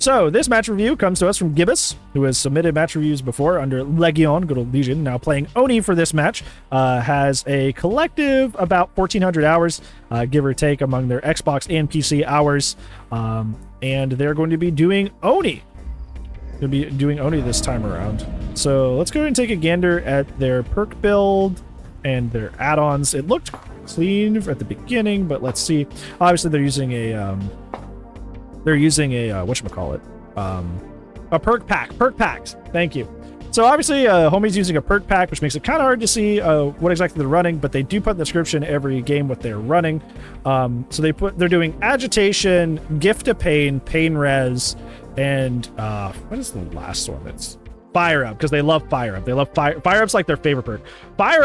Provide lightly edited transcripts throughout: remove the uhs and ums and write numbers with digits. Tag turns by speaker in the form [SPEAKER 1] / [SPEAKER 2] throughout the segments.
[SPEAKER 1] So this match review comes to us from Gibus, who has submitted match reviews before under Legion, good old Legion, now playing Oni for this match. Has a collective about 1,400 hours, give or take, among their Xbox and PC hours. And they're going to be doing Oni. They'll be doing Oni this time around. So let's go ahead and take a gander at their perk build and their add-ons. It looked clean at the beginning, but let's see. Obviously, they're using a whatchamacallit, a perk pack. Perk packs. Thank you. So obviously, homie's using a perk pack, which makes it kind of hard to see what exactly they're running, but they do put in the description every game what they're running. So they're doing Agitation, Gift of Pain, Pain Res, and what is the last one? It's Fire Up, because they love Fire Up. They love Fire Up's like their favorite perk. Fire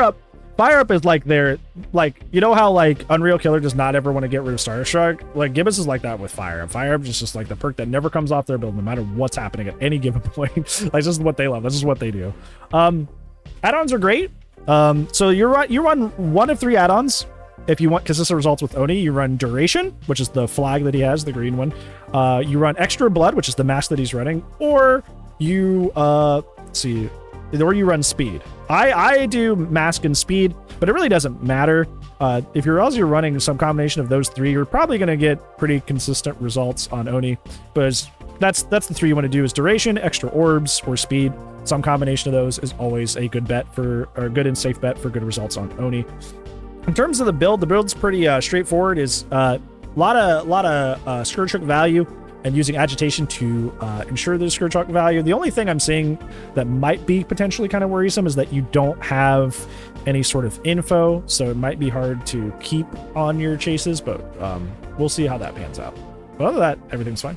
[SPEAKER 1] Up is like their, like, you know how like Unreal Killer does not ever want to get rid of Starstruck? Like Gibus is like that with Fire Up. Fire Up is just like the perk that never comes off their build no matter what's happening at any given point. Like this is what they love. This is what they do. Add-ons are great. So you run one of 3 add-ons if you want, because this results with Oni. You run Duration, which is the flag that he has, the green one. You run Extra Blood, which is the mask that he's running, or you let's see, or you run Speed. I do Mask and Speed, but it really doesn't matter. If you're running some combination of those 3, you're probably going to get pretty consistent results on Oni. But that's the 3 you want to do: is Duration, Extra Orbs, or Speed. Some combination of those is always a good bet for, or good and safe bet for good results on Oni. In terms of the build's pretty straightforward. Is a lot of Scourge Hook value, and using Agitation to ensure the Scourge Hook value. The only thing I'm seeing that might be potentially kind of worrisome is that you don't have any sort of info, so it might be hard to keep on your chases, but we'll see how that pans out. But other than that, everything's fine.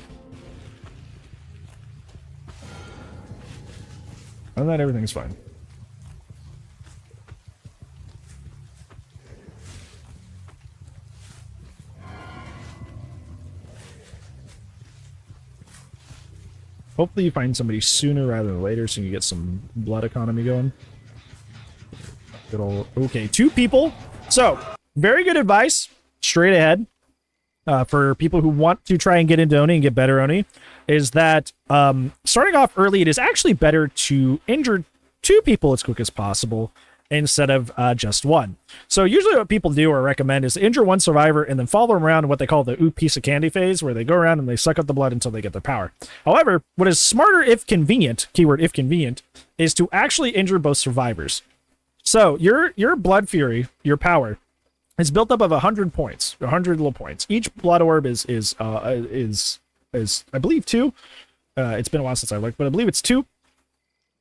[SPEAKER 1] Other than that, everything's fine. Hopefully you find somebody sooner rather than later so you can get some blood economy going. Good old, okay, 2 people. So, very good advice, straight ahead, for people who want to try and get into Oni and get better Oni, is that starting off early, it is actually better to injure 2 people as quick as possible instead of just 1. So usually what people do or recommend is injure 1 survivor and then follow them around in what they call the ooh piece of candy phase, where they go around and they suck up the blood until they get their power. However, what is smarter if convenient, keyword if convenient, is to actually injure both survivors. So your blood fury, your power, is built up of 100 points, 100 little points. Each blood orb is I believe 2. It's been a while since I looked, but I believe it's 2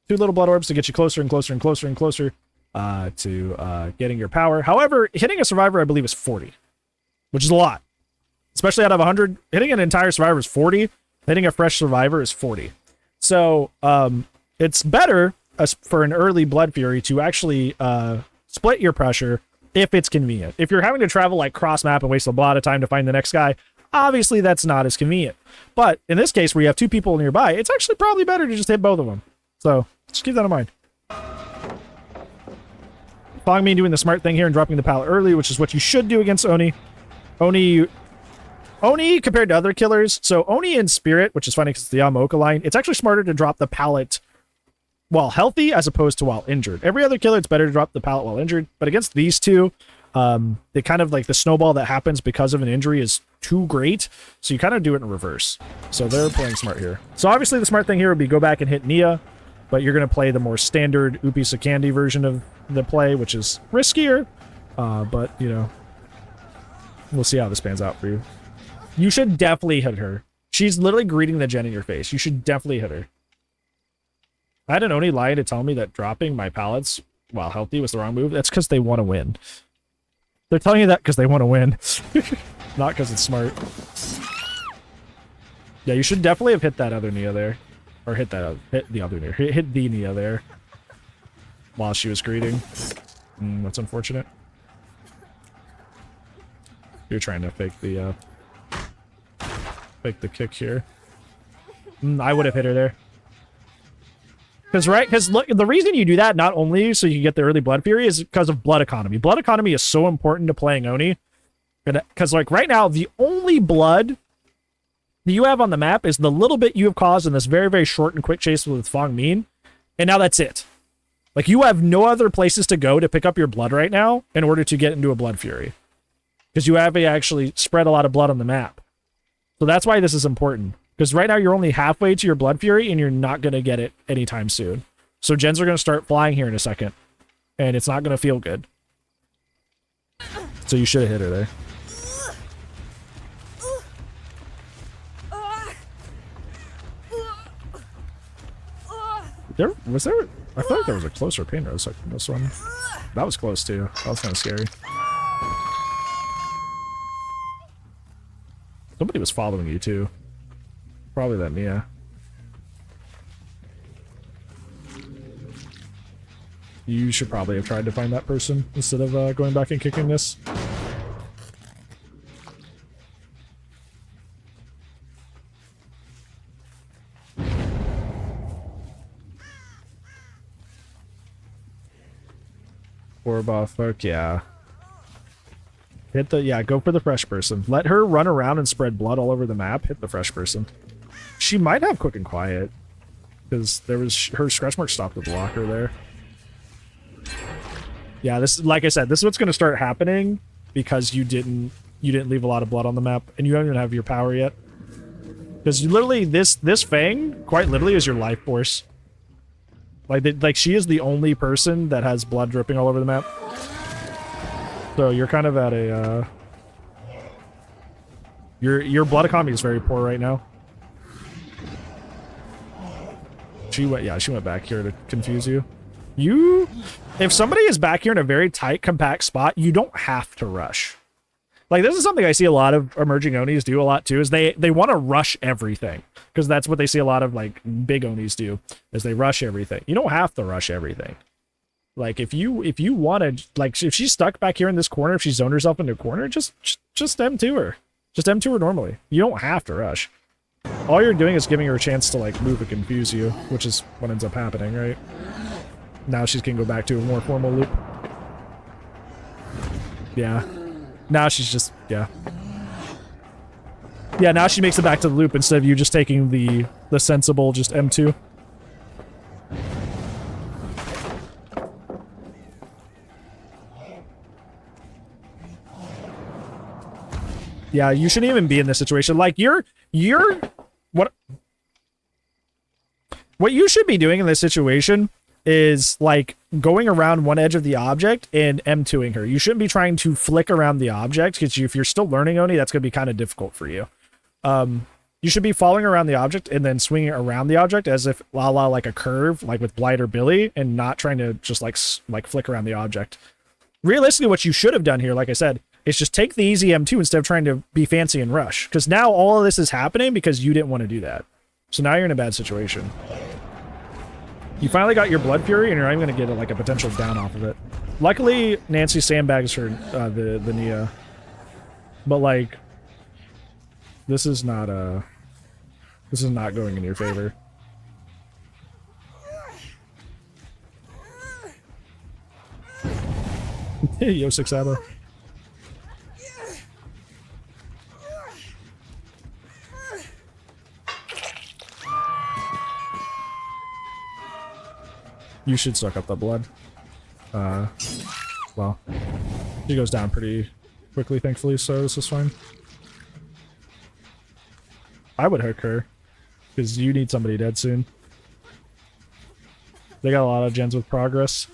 [SPEAKER 1] little blood orbs to get you closer and closer and closer and closer to getting your power. However, hitting a survivor, I believe, is 40, which is a lot. Especially out of 100, hitting an entire survivor is 40. Hitting a fresh survivor is 40. So it's better for an early blood fury to actually split your pressure if it's convenient. If you're having to travel like cross map and waste a lot of time to find the next guy, obviously that's not as convenient. But in this case, where you have 2 people nearby, it's actually probably better to just hit both of them. So just keep that in mind. Following me doing the smart thing here and dropping the pallet early, which is what you should do against Oni. Oni compared to other killers. So Oni in Spirit, which is funny because it's the Yamaoka line, it's actually smarter to drop the pallet while healthy as opposed to while injured. Every other killer, it's better to drop the pallet while injured. But against these 2, they kind of like the snowball that happens because of an injury is too great. So you kind of do it in reverse. So they're playing smart here. So obviously the smart thing here would be go back and hit Nia, but you're going to play the more standard ooh piece of candy version of the play, which is riskier, but you know, we'll see how this pans out for you. You should definitely hit her. She's literally greeting the gen in your face. You should definitely hit her. I had an Oni lie to tell me that dropping my pallets while healthy was the wrong move. That's because they want to win. They're telling you that because they want to win, not because it's smart. Yeah, you should definitely have hit that other Nia there, or hit the other Nia. Hit the Nia there while she was greeting. That's unfortunate. You're trying to fake the kick here. I would have hit her there. Because look, the reason you do that, not only so you can get the early blood fury, is because of blood economy. Blood economy is so important to playing Oni. Because like right now, the only blood you have on the map is the little bit you have caused in this very, very short and quick chase with Fong Min, and now that's it. Like, you have no other places to go to pick up your blood right now in order to get into a Blood Fury. Because you have actually spread a lot of blood on the map. So that's why this is important. Because right now you're only halfway to your Blood Fury, and you're not going to get it anytime soon. So gens are going to start flying here in a second. And it's not going to feel good. So you should have hit her there. I feel like there was a closer pain rose like this one. That was close too. That was kind of scary. Somebody was following you too. Probably that Mia. You should probably have tried to find that person instead of going back and kicking this. Fuck yeah. Hit the, yeah, go for the fresh person. Let her run around and spread blood all over the map. Hit the fresh person. She might have quick and quiet. Because there was, her scratch mark stopped the blocker there. Yeah, this, like I said, this is what's going to start happening because you didn't leave a lot of blood on the map and you don't even have your power yet. Because you literally, this Fang, quite literally, is your life force. Like she is the only person that has blood dripping all over the map. So you're kind of at a, your blood economy is very poor right now. She went back here to confuse you. If somebody is back here in a very tight, compact spot, you don't have to rush. Like, this is something I see a lot of emerging Onis do a lot too, is they want to rush everything. Because that's what they see a lot of, like, big Onis do, is they rush everything. You don't have to rush everything. Like, if you wanted, like, if she's stuck back here in this corner, if she zoned herself into a corner, just M2 her. Just M2 her normally. You don't have to rush. All you're doing is giving her a chance to, like, move and confuse you, which is what ends up happening, right? Now she can go back to a more formal loop. Yeah. Now she's just, yeah. Yeah, now she makes it back to the loop instead of you just taking the sensible just M2. Yeah, you shouldn't even be in this situation. Like, what you should be doing in this situation is, like, going around one edge of the object and M2ing her. You shouldn't be trying to flick around the object, because if you're still learning Oni, that's going to be kind of difficult for you. You should be following around the object and then swinging around the object as if like a curve, like with Blight or Billy, and not trying to just like flick around the object. Realistically, what you should have done here, like I said, is just take the easy M2 instead of trying to be fancy and rush. Because now all of this is happening because you didn't want to do that. So now you're in a bad situation. You finally got your Blood Fury, and you're not even going to get like a potential down off of it. Luckily, Nancy sandbags her the Nia. But like, this is not going in your favor. Yo, 6 ammo. You should suck up the blood. Well, she goes down pretty quickly, thankfully, so this is fine. I would hook her, because you need somebody dead soon. They got a lot of gens with progress.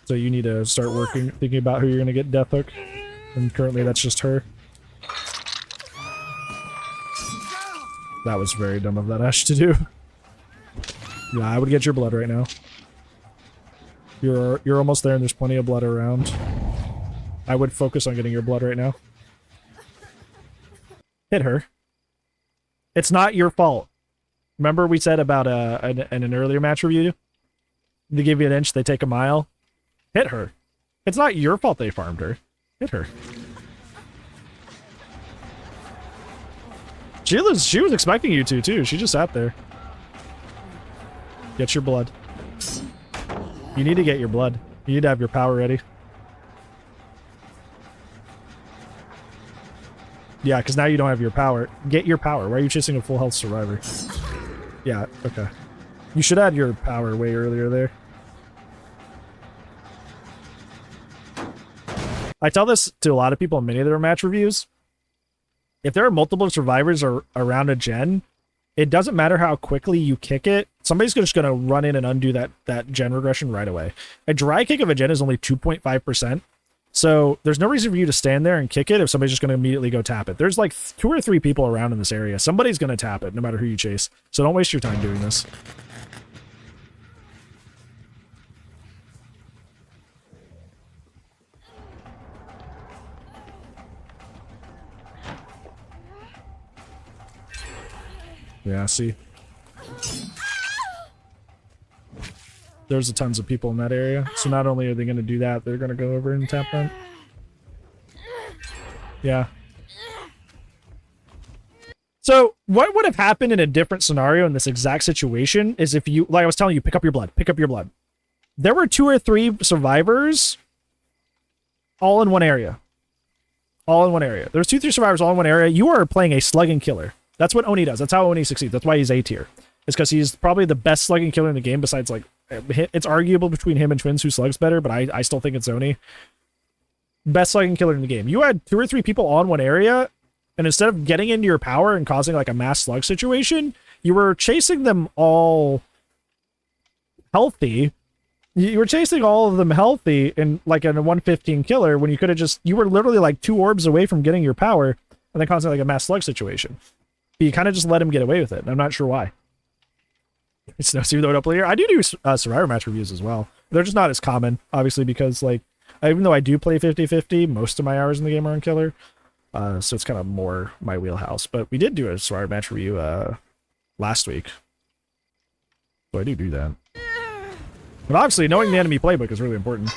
[SPEAKER 1] So you need to start thinking about who you're going to get death hook. And currently that's just her. That was very dumb of that Ash to do. Yeah, I would get your blood right now. You're almost there and there's plenty of blood around. I would focus on getting your blood right now. Hit her. It's not your fault. Remember we said about an earlier match review? They give you an inch, they take a mile. Hit her. It's not your fault they farmed her. Hit her. She was expecting you to, too. She just sat there. Get your blood. You need to get your blood. You need to have your power ready. Yeah, because now you don't have your power. Get your power. Why are you chasing a full health survivor? Yeah, okay. You should add your power way earlier there. I tell this to a lot of people in many of their match reviews. If there are multiple survivors around a gen, it doesn't matter how quickly you kick it. Somebody's just going to run in and undo that gen regression right away. A dry kick of a gen is only 2.5%. So there's no reason for you to stand there and kick it if somebody's just going to immediately go tap it. There's like 2 or 3 people around in this area. Somebody's going to tap it no matter who you chase. So don't waste your time doing this. Yeah, see? There's tons of people in that area. So not only are they going to do that, they're going to go over and tap them. Yeah. So what would have happened in a different scenario in this exact situation is if you, like I was telling you, pick up your blood, pick up your blood. There were 2 or 3 survivors all in one area. All in one area. There's 2 or 3 survivors all in one area. You are playing a slugging killer. That's what Oni does. That's how Oni succeeds. That's why he's A tier. It's because he's probably the best slugging killer in the game besides, like, it's arguable between him and Twins who slugs better, but I still think it's Oni. Best slugging killer in the game. You had 2 or 3 people all in one area, and instead of getting into your power and causing, like, a mass slug situation, you were chasing them all healthy. You were chasing all of them healthy in, like, in a 115 killer when you could have just... You were literally, like, 2 orbs away from getting your power and then causing, like, a mass slug situation. But you kind of just let him get away with it. I'm not sure why. It's no pseudo up here. I do survivor match reviews as well. They're just not as common, obviously, because, like, even though I do play 50-50, most of my hours in the game are on killer. So it's kind of more my wheelhouse. But we did do a survivor match review last week. So I do that. But obviously, knowing the enemy playbook is really important.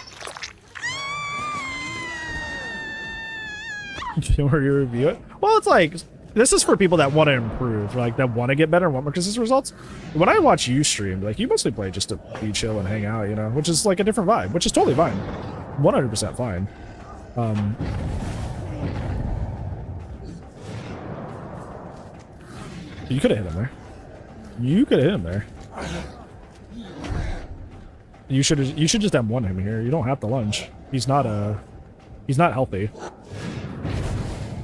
[SPEAKER 1] You want to review it? Well, it's like... This is for people that want to improve, like that want to get better and want more consistent results. When I watch you stream, like you mostly play just to be chill and hang out, you know, which is like a different vibe, which is totally fine. 100% fine. You could have hit him there. You could have hit him there. You should just M1 him here. You don't have to lunge. He's not healthy.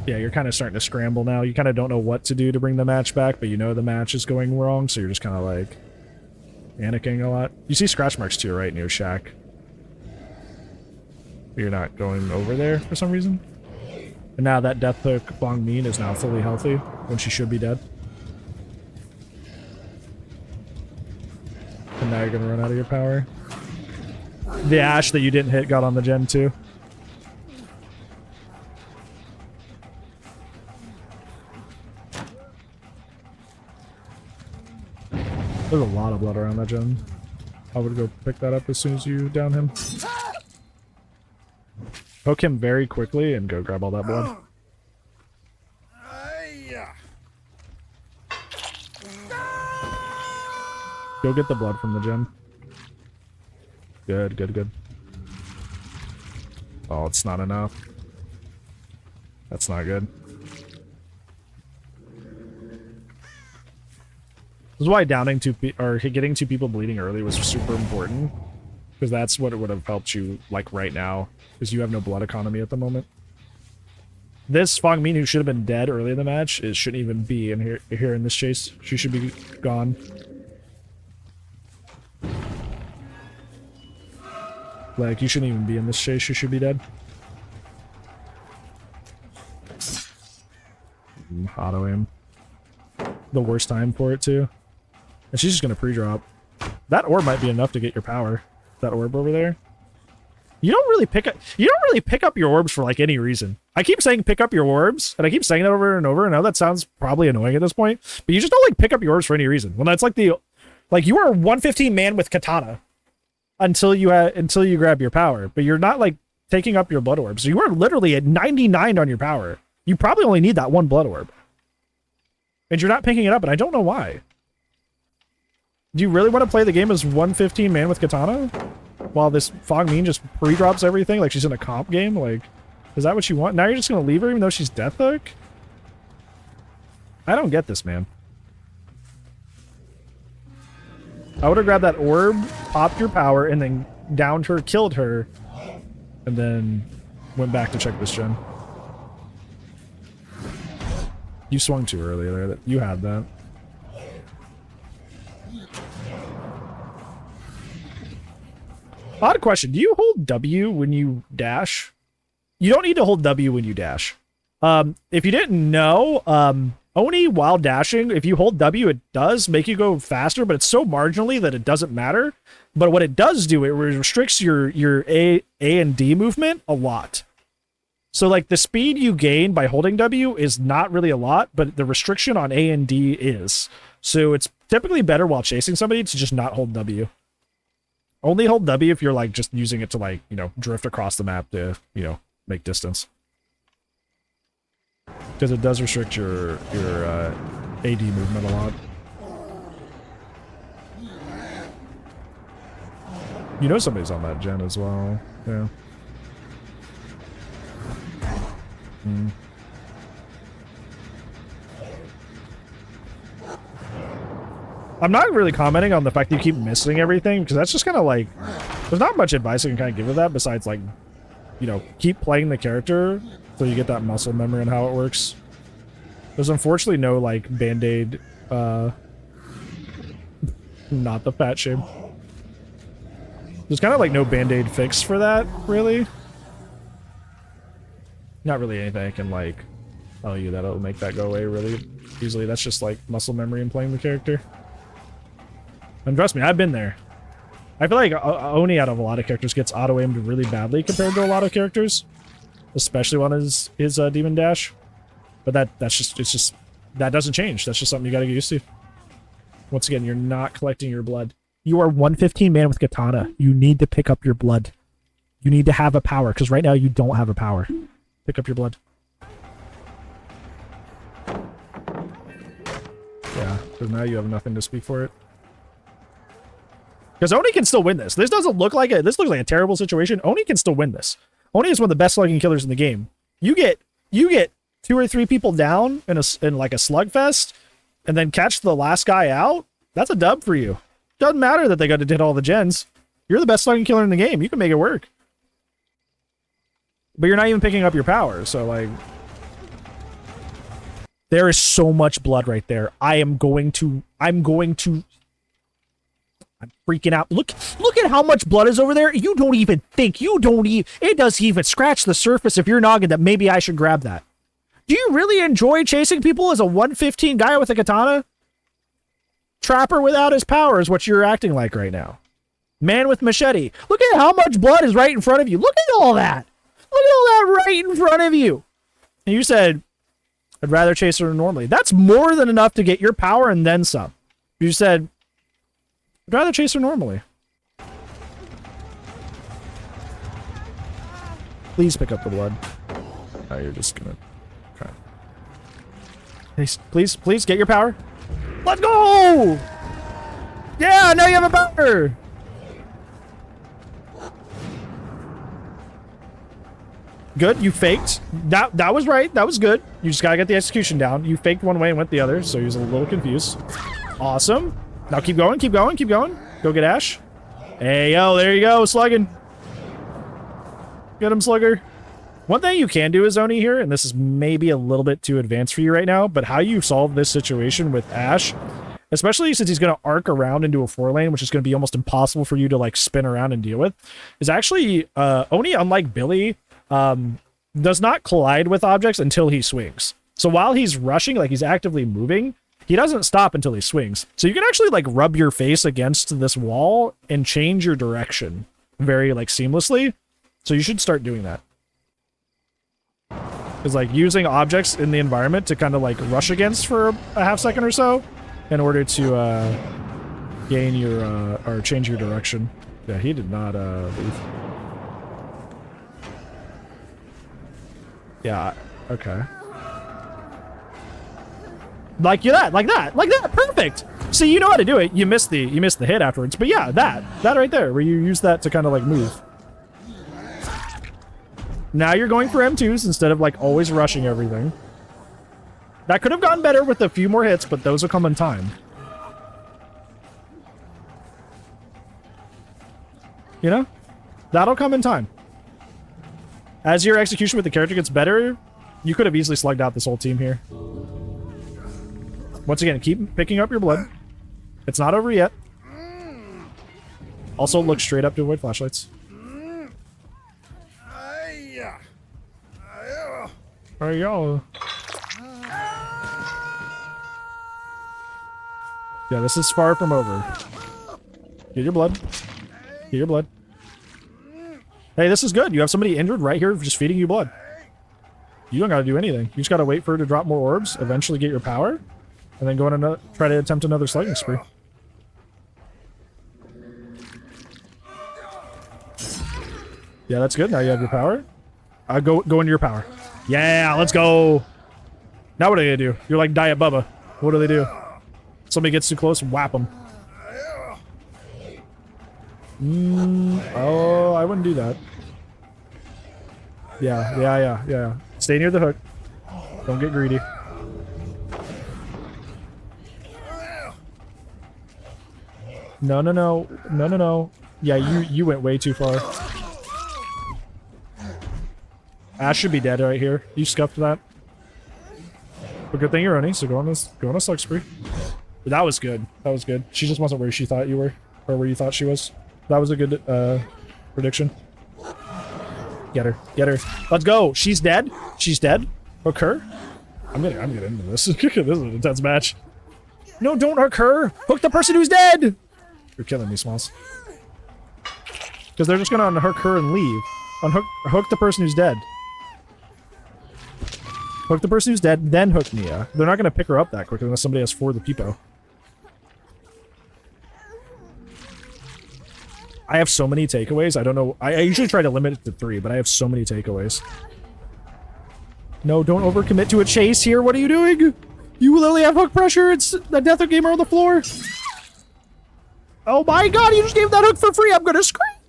[SPEAKER 1] Yeah, you're kind of starting to scramble now. You kind of don't know what to do to bring the match back, but you know the match is going wrong, so you're just kind of like panicking a lot. You see scratch marks to your right near Shack. You're not going over there for some reason. And now that death hook Bong Min is now fully healthy when she should be dead. And now you're gonna run out of your power. The Ash that you didn't hit got on the gen too. There's a lot of blood around that gen. I would go pick that up as soon as you down him. Poke him very quickly and go grab all that blood. Go get the blood from the gen. Good, good, good. Oh, it's not enough. That's not good. This is why downing or getting 2 people bleeding early was super important, because that's what it would have helped you like right now, because you have no blood economy at the moment. This Fong Min, who should have been dead early in the match, shouldn't even be in here in this chase. She should be gone. Like, you shouldn't even be in this chase. She should be dead. Auto aim. The worst time for it too. And she's just gonna pre-drop. That orb might be enough to get your power. That orb over there. You don't really pick up your orbs for like any reason. I keep saying pick up your orbs, and I keep saying that over and over. I know that sounds probably annoying at this point, but you just don't like pick up your orbs for any reason. When that's like you are a 115 man with katana until you grab your power, but you're not like taking up your blood orbs. So you are literally at 99 on your power. You probably only need that 1 blood orb. And you're not picking it up, and I don't know why. Do you really want to play the game as 115 man with katana? While this Fong Min just pre-drops everything like she's in a comp game? Like, is that what you want? Now you're just going to leave her even though she's death hook? I don't get this, man. I would have grabbed that orb, popped your power, and then downed her, killed her, and then went back to check this gen. You swung too early there. You had that. Odd question. Do you hold W when you dash? You don't need to hold W when you dash. If you didn't know, Oni, while dashing, if you hold W, it does make you go faster, but it's so marginally that it doesn't matter. But what it does do, it restricts your A and D movement a lot. So, like, the speed you gain by holding W is not really a lot, but the restriction on A and D is. So it's typically better while chasing somebody to just not hold W. Only hold W if you're, like, just using it to, like, you know, drift across the map to, you know, make distance. Because it does restrict your AD movement a lot. You know somebody's on that gen as well. Yeah. I'm not really commenting on the fact that you keep missing everything, because that's just kind of like, there's not much advice I can kind of give with that besides, like, you know, keep playing the character so you get that muscle memory and how it works. There's unfortunately no, like, band-aid, not the fat shame. There's kind of, like, no band-aid fix for that, really. Not really anything I can, like, tell you that'll make that go away really easily. That's just, like, muscle memory and playing the character. And trust me, I've been there. I feel like Oni out of a lot of characters gets auto-aimed really badly compared to a lot of characters. Especially on his Demon Dash. But that's just, that doesn't change. That's just something you gotta get used to. Once again, you're not collecting your blood. You are 115 man with Katana. You need to pick up your blood. You need to have a power, because right now you don't have a power. Pick up your blood. Yeah, because now you have nothing to speak for it. Because Oni can still win this. This doesn't look like it. This looks like a terrible situation. Oni can still win this. Oni is one of the best slugging killers in the game. You get 2 or 3 people down in like a slugfest, and then catch the last guy out. That's a dub for you. Doesn't matter that they got to hit all the gens. You're the best slugging killer in the game. You can make it work. But you're not even picking up your power, so like... There is so much blood right there. I'm freaking out. Look at how much blood is over there. You don't even think. It doesn't even scratch the surface of your noggin that maybe I should grab that. Do you really enjoy chasing people as a 115 guy with a katana? Trapper without his power is what you're acting like right now. Man with machete. Look at how much blood is right in front of you. Look at all that. Look at all that right in front of you. And you said, I'd rather chase her normally. That's more than enough to get your power and then some. You said, I'd rather chase her normally. Please pick up the blood. Oh, you're just gonna... Okay. Please, get your power. Let's go! Yeah, now you have a power! Good, you faked. That was right. That was good. You just gotta get the execution down. You faked one way and went the other, so he was a little confused. Awesome. Now keep going, keep going, keep going. Go get Ash. Hey, yo, there you go, slugging. Get him, slugger. One thing you can do is Oni here, and this is maybe a little bit too advanced for you right now, but how you solve this situation with Ash, especially since he's going to arc around into a 4-lane, which is going to be almost impossible for you to like spin around and deal with, is actually Oni, unlike Billy, does not collide with objects until he swings. So while he's rushing, like he's actively moving, he doesn't stop until he swings. So you can actually like rub your face against this wall and change your direction very like seamlessly. So you should start doing that. Is like using objects in the environment to kind of like rush against for a half second or so in order to gain your or change your direction. Yeah, he did not leave. Yeah, okay. Like that, like that, like that, perfect! See, you know how to do it. You missed the hit afterwards, but yeah, that right there, where you use that to kind of like move. Now you're going for M2s instead of like always rushing everything. That could have gone better with a few more hits, but those will come in time. You know? That'll come in time. As your execution with the character gets better, you could have easily slugged out this whole team here. Once again, keep picking up your blood. It's not over yet. Also, look straight up to avoid flashlights. Hey, yo. Yeah, this is far from over. Get your blood. Get your blood. Hey, this is good. You have somebody injured right here just feeding you blood. You don't gotta do anything. You just gotta wait for her to drop more orbs, eventually get your power, and then go on and try to attempt another slugging spree. Yeah, that's good. Now you have your power. Go into your power. Yeah, let's go. Now what are they gonna do? You're like Diet Bubba. What do they do? Somebody gets too close, whap them. Oh, I wouldn't do that. Yeah. Stay near the hook. Don't get greedy. No. Yeah, you went way too far. Ash should be dead right here. You scuffed that. But good thing you're running, so go on a slug spree. But that was good. That was good. She just wasn't where she thought you were, or where you thought she was. That was a good prediction. Get her. Let's go. She's dead. She's dead. Hook her. I'm getting into this. This is an intense match. No, don't hook her. Hook the person who's dead. You're killing me, Smalls. Because they're just gonna unhook her and leave. Hook the person who's dead. Hook the person who's dead, then hook Nia. They're not gonna pick her up that quickly unless somebody has 4 of the Peepo. I have so many takeaways. I don't know. I usually try to limit it to 3, but I have so many takeaways. No, don't overcommit to a chase here. What are you doing? You literally have hook pressure. It's the Death Hook Gamer on the floor. Oh my god, you just gave that hook for free. I'm gonna scream.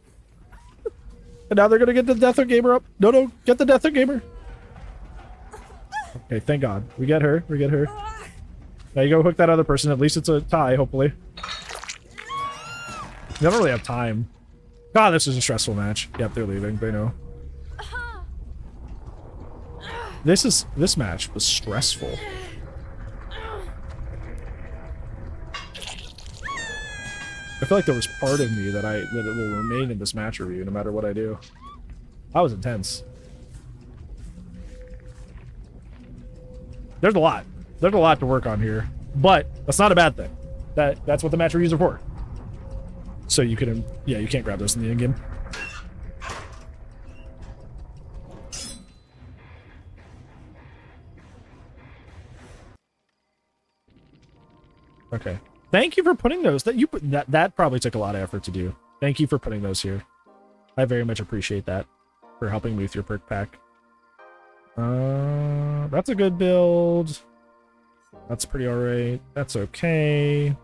[SPEAKER 1] And now they're gonna get the Death Hook Gamer up. No, get the Death Hook Gamer. Okay, thank god. We get her. Now you go hook that other person. At least it's a tie, hopefully. You don't really have time. God, this is a stressful match. Yep, they're leaving. They know. This match was stressful. I feel like there was part of me that it will remain in this match review no matter what I do. That was intense. There's a lot. There's a lot to work on here, but that's not a bad thing. That's what the match reviews are for. So you can, yeah, you can't grab those in the end game. Okay. Thank you for putting those. That probably took a lot of effort to do. Thank you for putting those here. I very much appreciate that. For helping me with your perk pack. That's a good build. That's pretty alright. That's okay.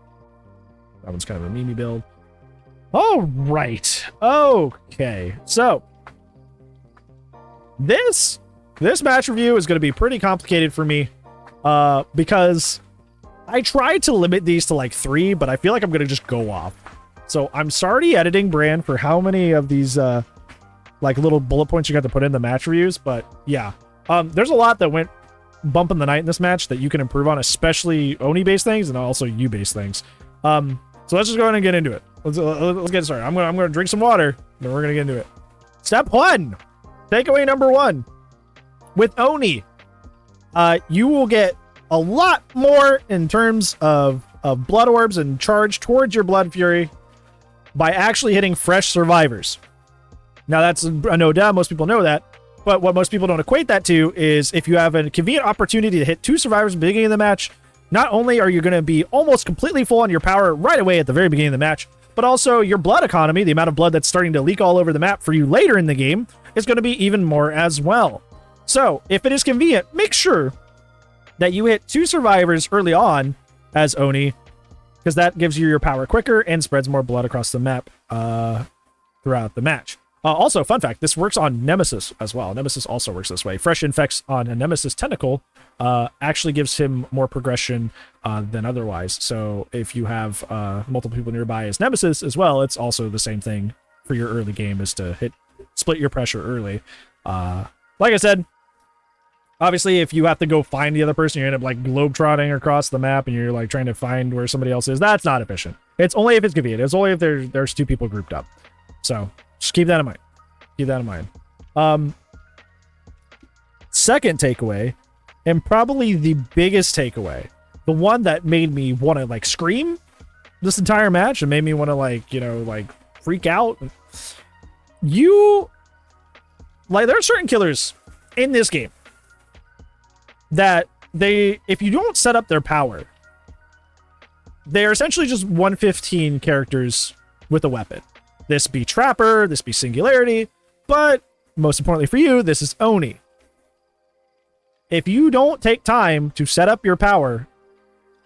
[SPEAKER 1] That one's kind of a meme build. Alright. Okay. So this match review is going to be pretty complicated for me. Because I tried to limit these to like 3, but I feel like I'm going to just go off. So I'm sorry, editing brand, for how many of these like little bullet points you got to put in the match reviews, but yeah. There's a lot that went bump in the night in this match that you can improve on, especially Oni-based things and also you-based things. So let's just go ahead and get into it. Let's get started. I'm gonna drink some water, then we're gonna get into it. Step 1, takeaway number 1. With Oni, you will get a lot more in terms of blood orbs and charge towards your Blood Fury by actually hitting fresh survivors. Now that's a no doubt, most people know that, but what most people don't equate that to is if you have a convenient opportunity to hit 2 survivors at the beginning of the match, not only are you going to be almost completely full on your power right away at the very beginning of the match, but also your blood economy, the amount of blood that's starting to leak all over the map for you later in the game, is going to be even more as well. So if it is convenient, make sure that you hit 2 survivors early on as Oni, because that gives you your power quicker and spreads more blood across the map throughout the match. Also, fun fact, this works on Nemesis as well. Nemesis also works this way. Fresh infects on a Nemesis tentacle actually gives him more progression than otherwise. So if you have multiple people nearby as Nemesis as well, it's also the same thing for your early game, is to split your pressure early. Like I said, obviously, if you have to go find the other person, you end up like globetrotting across the map and you're like trying to find where somebody else is. That's not efficient. It's only if it's convenient. It's only if there's two people grouped up. So just keep that in mind. Keep that in mind. Second takeaway, and probably the biggest takeaway, the one that made me want to like scream this entire match and made me want to like, you know, like freak out. There are certain killers in this game that if you don't set up their power, they're essentially just 115 characters with a weapon. This be Trapper, this be Singularity, but most importantly for you, this is Oni. If you don't take time to set up your power,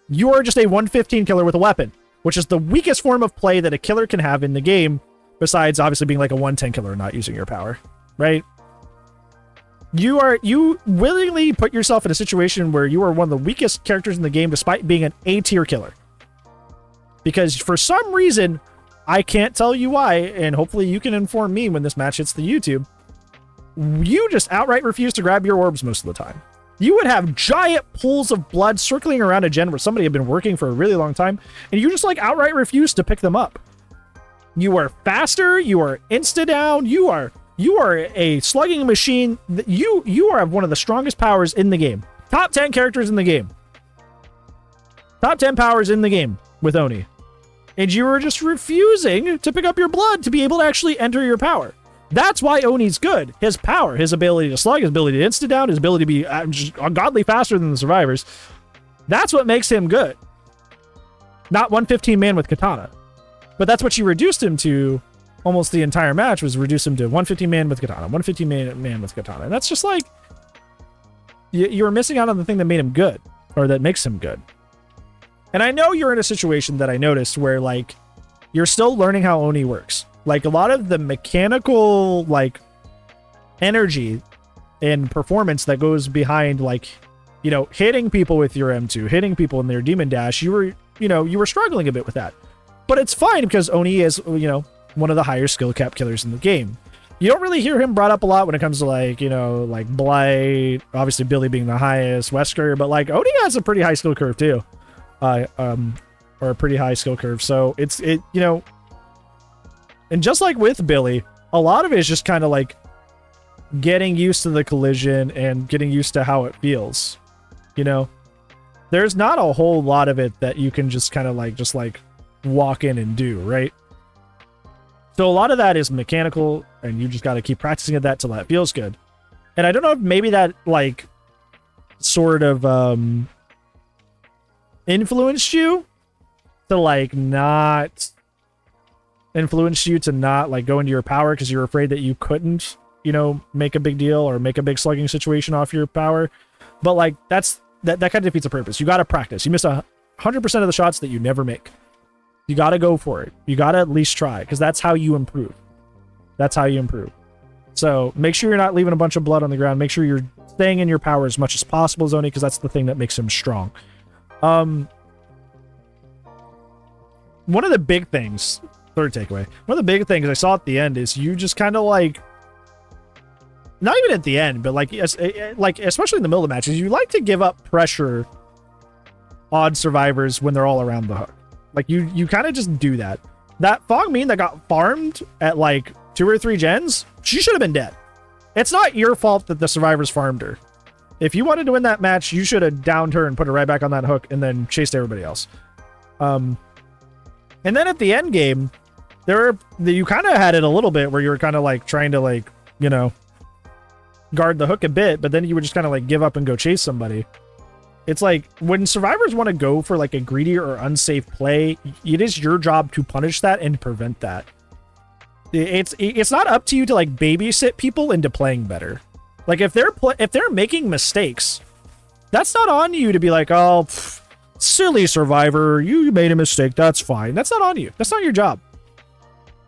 [SPEAKER 1] you are just a 115 killer with a weapon, which is the weakest form of play that a killer can have in the game, besides obviously being like a 110 killer and not using your power, right? You willingly put yourself in a situation where you are one of the weakest characters in the game despite being an A tier killer. Because for some reason, I can't tell you why, and hopefully you can inform me when this match hits the YouTube, you just outright refuse to grab your orbs most of the time. You would have giant pools of blood circling around a gen where somebody had been working for a really long time, and you just like outright refuse to pick them up. You are faster, you are insta-down, you are a slugging machine. You are one of the strongest powers in the game. Top 10 characters in the game. Top 10 powers in the game with Oni. And you were just refusing to pick up your blood to be able to actually enter your power. That's why Oni's good. His power, his ability to slug, his ability to insta-down, his ability to be just ungodly faster than the survivors. That's what makes him good. Not 115 man with katana. But that's what you reduced him to almost the entire match, was reduce him to 115 man with katana, 115 man with katana. And that's just like, you were missing out on the thing that made him good, or that makes him good. And I know you're in a situation that I noticed where like, you're still learning how Oni works. Like a lot of the mechanical like energy and performance that goes behind like, you know, hitting people with your M2, hitting people in their demon dash, you were struggling a bit with that. But it's fine because Oni is, you know, one of the higher skill cap killers in the game. You don't really hear him brought up a lot when it comes to like, you know, like Blight, obviously Billy being the highest, Wesker, but like Oni has a pretty high skill curve too. Or a pretty high skill curve. So you know, and just like with Billy, a lot of it is just kind of like getting used to the collision and getting used to how it feels. You know, there's not a whole lot of it that you can just kind of like, walk in and do, right? So a lot of that is mechanical, and you just got to keep practicing at that till that feels good. And I don't know if maybe that like sort of influenced you to like not like go into your power because you're afraid that you couldn't, you know, make a big deal or make a big slugging situation off your power. But like that kind of defeats the purpose. You got to practice. You miss 100% of the shots that you never make. You got to go for it. You got to at least try, because that's how you improve. That's how you improve. So make sure you're not leaving a bunch of blood on the ground. Make sure you're staying in your power as much as possible, Zoni, because that's the thing that makes him strong. One of the big things, third takeaway, one of the big things I saw at the end is you just kind of like, not even at the end, but like especially in the middle of the matches, you like to give up pressure on survivors when they're all around the hook. Like you kind of just do that. That Fog Mean that got farmed at like 2 or 3 gens, she should have been dead. It's not your fault that the survivors farmed her. If you wanted to win that match, you should have downed her and put her right back on that hook and then chased everybody else. And then at the end game, you kind of had it a little bit where you were kind of like trying to like, you know, guard the hook a bit, but then you would just kind of like give up and go chase somebody. It's like when survivors want to go for like a greedy or unsafe play, it is your job to punish that and prevent that. It's not up to you to like babysit people into playing better. Like if they're making mistakes, that's not on you to be like, oh, silly survivor, you made a mistake. That's fine. That's not on you. That's not your job.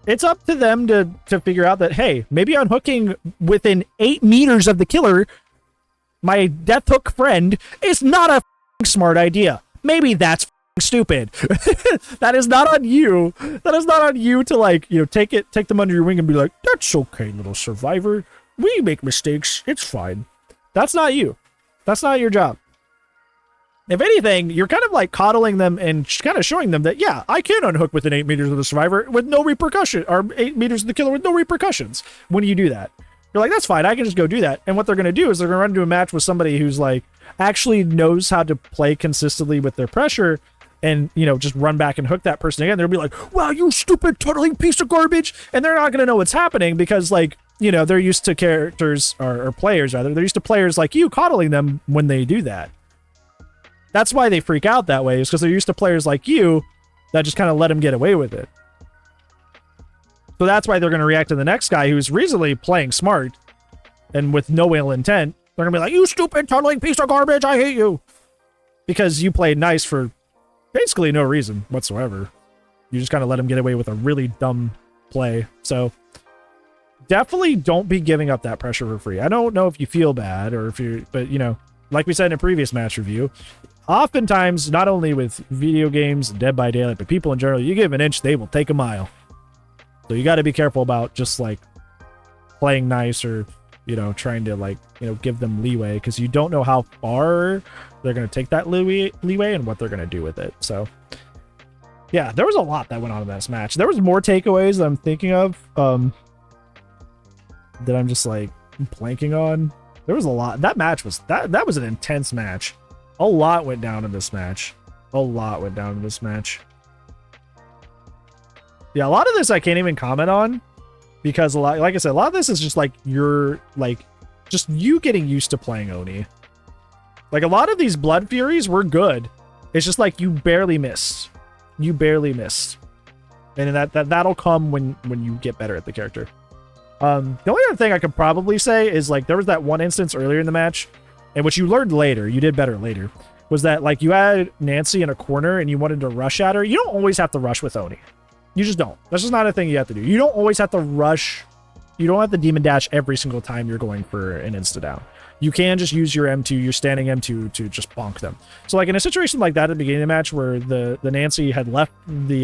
[SPEAKER 1] It's up to them to figure out that, hey, maybe unhooking within 8 meters of the killer, my death hook friend, is not a smart idea. Maybe that's stupid. That is not on you. That is not on you to, like, you know, take them under your wing and be like, that's okay, little survivor. We make mistakes. It's fine. That's not you. That's not your job. If anything, you're kind of like coddling them and kind of showing them that, yeah, I can unhook within 8 meters of the survivor with no repercussion, or 8 meters of the killer with no repercussions when you do that. You're like, that's fine, I can just go do that. And what they're going to do is they're going to run into a match with somebody who's like, actually knows how to play consistently with their pressure and, you know, just run back and hook that person again. They'll be like, wow, you stupid tunneling piece of garbage. And they're not going to know what's happening because, like, you know, they're used to characters, or players rather, they're used to players like you coddling them when they do that. That's why they freak out that way, is because they're used to players like you that just kind of let them get away with it. So that's why they're going to react to the next guy who's reasonably playing smart and with no ill intent. They're going to be like, you stupid tunneling piece of garbage, I hate you. Because you played nice for basically no reason whatsoever. You just kind of let them get away with a really dumb play. So definitely don't be giving up that pressure for free. I don't know if you feel bad or if you, but you know, like we said in a previous match review, oftentimes, not only with video games, Dead by Daylight, but people in general, you give an inch, they will take a mile. So you got to be careful about just like playing nice or, you know, trying to like, you know, give them leeway, because you don't know how far they're going to take that leeway and what they're going to do with it. So yeah, there was a lot that went on in this match. There was more takeaways that I'm thinking of that I'm just like blanking on. There was a lot. That match was that was an intense match. A lot went down in this match. A lot went down in this match. Yeah, a lot of this I can't even comment on because a lot, like I said, a lot of this is just like just you getting used to playing Oni. Like a lot of these Blood Furies were good. It's just like you barely missed. You barely missed. And that'll come when you get better at the character. The only other thing I could probably say is like there was that one instance earlier in the match, and which you learned later, you did better later, was that like you had Nancy in a corner and you wanted to rush at her. You don't always have to rush with Oni. You just don't. That's just not a thing you have to do. You don't always have to rush. You don't have to demon dash every single time you're going for an insta down. You can just use your M2, your standing M2 to just bonk them. So like in a situation like that at the beginning of the match where the Nancy had left the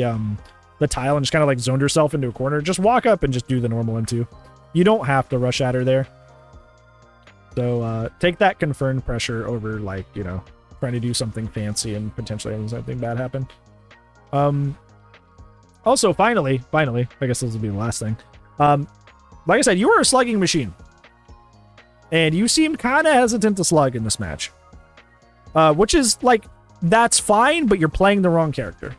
[SPEAKER 1] tile and just kind of like zoned herself into a corner, just walk up and just do the normal M2. You don't have to rush at her there. So take that confirmed pressure over like, you know, trying to do something fancy and potentially having something bad happen. Also, finally, I guess this will be the last thing. Like I said, you were a slugging machine. And you seemed kind of hesitant to slug in this match. Which is like, that's fine, but you're playing the wrong character.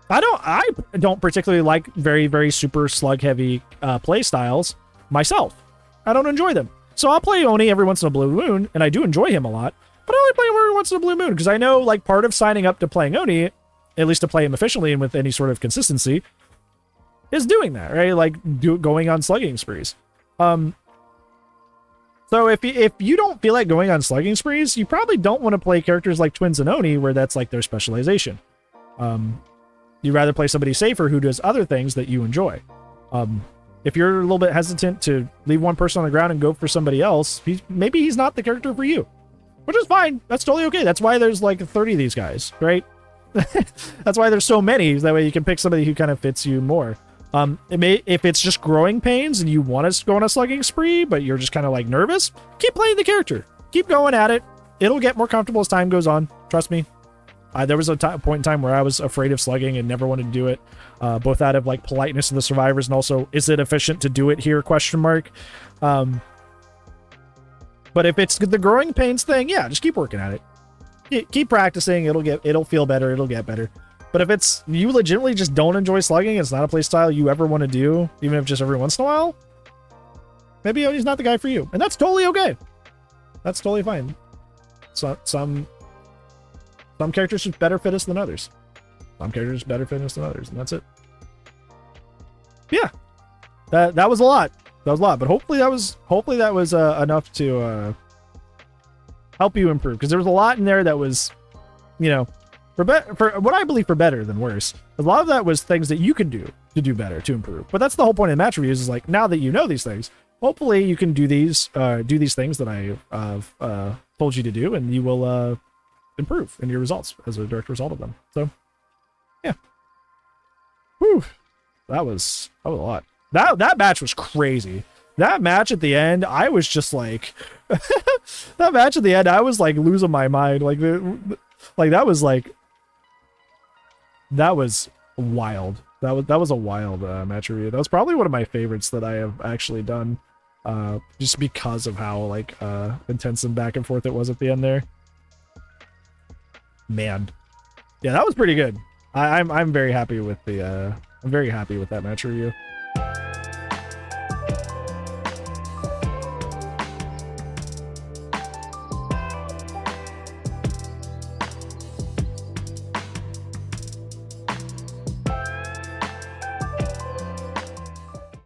[SPEAKER 1] I don't particularly like very, very super slug heavy play styles myself. I don't enjoy them. So I'll play Oni every once in a blue moon, and I do enjoy him a lot, but I only play him every once in a blue moon because I know like part of signing up to playing Oni, at least to play him efficiently and with any sort of consistency, is doing that, right? Like going on slugging sprees. So if you don't feel like going on slugging sprees, you probably don't want to play characters like Twins and Oni where that's like their specialization. You'd rather play somebody safer who does other things that you enjoy. If you're a little bit hesitant to leave one person on the ground and go for somebody else, maybe he's not the character for you, which is fine. That's totally okay. That's why there's like 30 of these guys, right? That's why there's so many. That way you can pick somebody who kind of fits you more. If it's just growing pains and you want to go on a slugging spree, but you're just kind of like nervous, keep playing the character. Keep going at it. It'll get more comfortable as time goes on. Trust me. There was a point in time where I was afraid of slugging and never wanted to do it, both out of like politeness to the survivors and also, is it efficient to do it here? ? But if it's the growing pains thing, yeah, just keep working at it. Keep practicing. It'll feel better. It'll get better. But if it's you legitimately just don't enjoy slugging, it's not a play style you ever want to do, even if just every once in a while, maybe Oni's not the guy for you, and that's totally okay. That's totally fine. So some characters just better fit us than others. Some characters better fit us than others, and that's it. Yeah, that was a lot. That was a lot, but hopefully that was enough to help you improve, because there was a lot in there that was, you know, for what I believe for better than worse. A lot of that was things that you can do to do better, to improve. But that's the whole point of match reviews, is like, now that you know these things, hopefully you can do these things that I told you to do, and you will improve in your results as a direct result of them. So yeah. Whew. That was a lot. That match was crazy. That match at the end, I was just like that match at the end, I was like losing my mind. Like that was wild. That was a wild match review. That was probably one of my favorites that I have actually done, just because of how like intense and back and forth it was at the end there. Man, yeah, that was pretty good. I'm very happy with the I'm very happy with that match review.